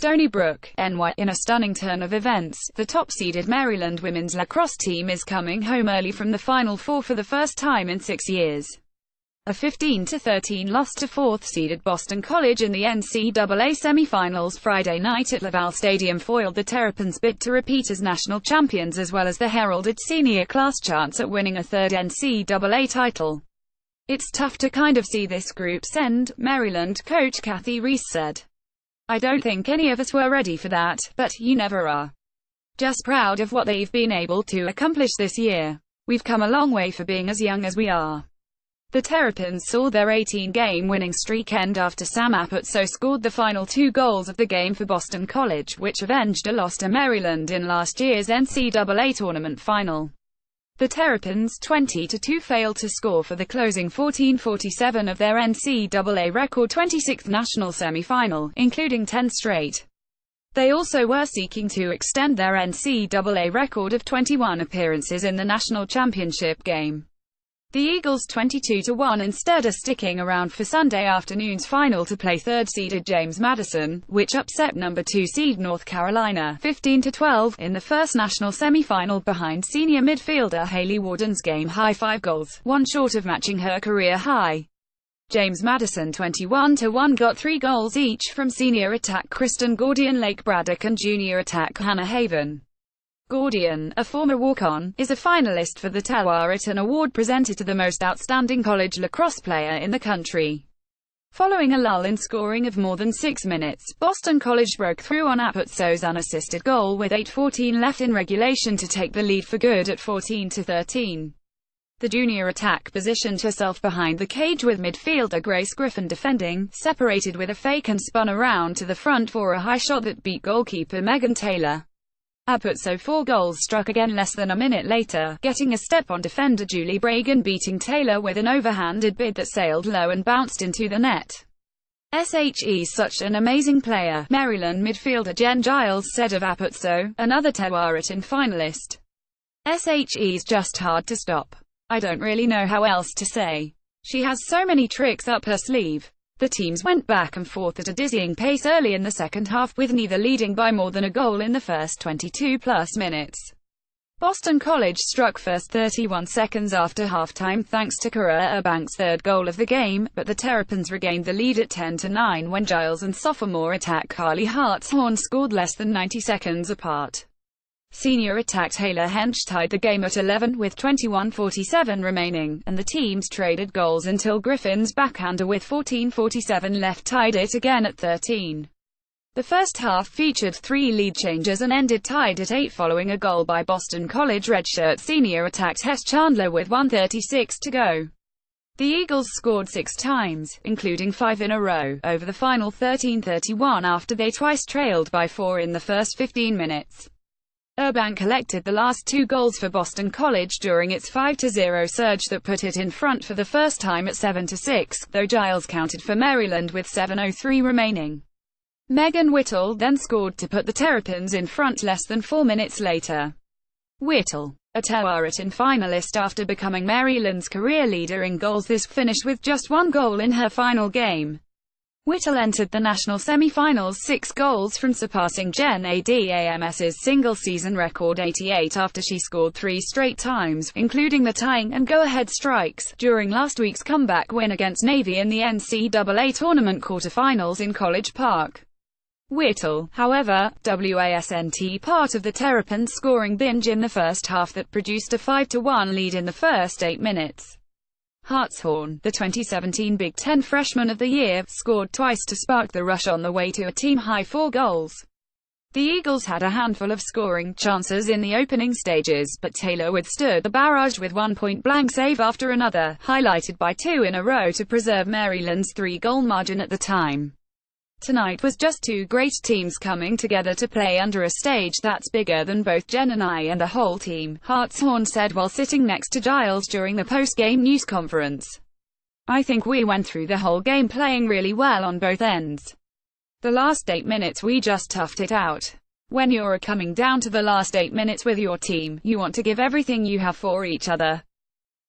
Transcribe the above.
Stony Brook, NY. In a stunning turn of events, the top-seeded Maryland women's lacrosse team is coming home early from the Final Four for the first time in 6 years. A 15-13 loss to fourth-seeded Boston College in the NCAA semifinals Friday night at Laval Stadium foiled the Terrapins' bid to repeat as national champions, as well as the heralded senior class chance at winning a third NCAA title. "It's tough to kind of see this group's end," Maryland coach Kathy Reese said. "I don't think any of us were ready for that, but you never are. Just proud of what they've been able to accomplish this year. We've come a long way for being as young as we are." The Terrapins saw their 18-game winning streak end after Sam Apuzzo scored the final 2 goals of the game for Boston College, which avenged a loss to Maryland in last year's NCAA tournament final. The Terrapins, 20-2, failed to score for the closing 14:47 of their NCAA record 26th national semifinal, including 10 straight. They also were seeking to extend their NCAA record of 21 appearances in the national championship game. The Eagles, 22-1, instead are sticking around for Sunday afternoon's final to play third-seeded James Madison, which upset number 2 seed North Carolina, 15-12, in the first national semifinal behind senior midfielder Haley Warden's game-high 5 goals, one short of matching her career high. James Madison, 21-1, got 3 goals each from senior attack Kristen Gordian Lake Braddock and junior attack Hannah Haven. Gordian, a former walk-on, is a finalist for the Tewaaraton Award presented to the most outstanding college lacrosse player in the country. Following a lull in scoring of more than 6 minutes, Boston College broke through on Apuzzo's unassisted goal with 8:14 left in regulation to take the lead for good at 14-13. The junior attack positioned herself behind the cage with midfielder Grace Griffin defending, separated with a fake and spun around to the front for a high shot that beat goalkeeper Megan Taylor. Apuzzo 4 goals struck again less than a minute later, getting a step on defender Julie Bragan, beating Taylor with an overhanded bid that sailed low and bounced into the net. "She's such an amazing player," Maryland midfielder Jen Giles said of Apuzzo, another Tewaaraton finalist. "She's just hard to stop. I don't really know how else to say. She has so many tricks up her sleeve." The teams went back and forth at a dizzying pace early in the second half, with neither leading by more than a goal in the first 22-plus minutes. Boston College struck first 31 seconds after halftime thanks to Kara Urbank's third goal of the game, but the Terrapins regained the lead at 10-9 when Giles and sophomore attack Carly Hartshorn scored less than 90 seconds apart. Senior attack Taylor Hench tied the game at 11 with 21:47 remaining, and the teams traded goals until Griffin's backhander with 14:47 left tied it again at 13. The first half featured 3 lead changes and ended tied at 8 following a goal by Boston College redshirt senior attack Tess Chandler with 1:36 to go. The Eagles scored 6 times, including 5 in a row, over the final 13-31 after they twice trailed by 4 in the first 15 minutes. Urbank collected the last 2 goals for Boston College during its 5-0 surge that put it in front for the first time at 7-6, though Giles counted for Maryland with 7:03 remaining. Megan Whittle then scored to put the Terrapins in front less than 4 minutes later. Whittle, a Tewaaraton finalist after becoming Maryland's career leader in goals this finished with just 1 goal in her final game. Whittle entered the national semifinals 6 goals from surpassing Jen Adams's single-season record 88 after she scored 3 straight times, including the tying and go-ahead strikes, during last week's comeback win against Navy in the NCAA tournament quarterfinals in College Park. Whittle, however, wasn't part of the Terrapins' scoring binge in the first half that produced a 5-1 lead in the first 8 minutes. Hartshorn, the 2017 Big Ten Freshman of the Year, scored twice to spark the rush on the way to a team-high 4 goals. The Eagles had a handful of scoring chances in the opening stages, but Taylor withstood the barrage with one point-blank save after another, highlighted by 2 in a row to preserve Maryland's 3-goal margin at the time. Tonight was just 2 great teams coming together to play under a stage that's bigger than both Jen and I and the whole team, Hartshorn said while sitting next to Giles during the post-game news conference. "I think we went through the whole game playing really well on both ends. The last 8 minutes we just toughed it out. When you're coming down to the last 8 minutes with your team, you want to give everything you have for each other.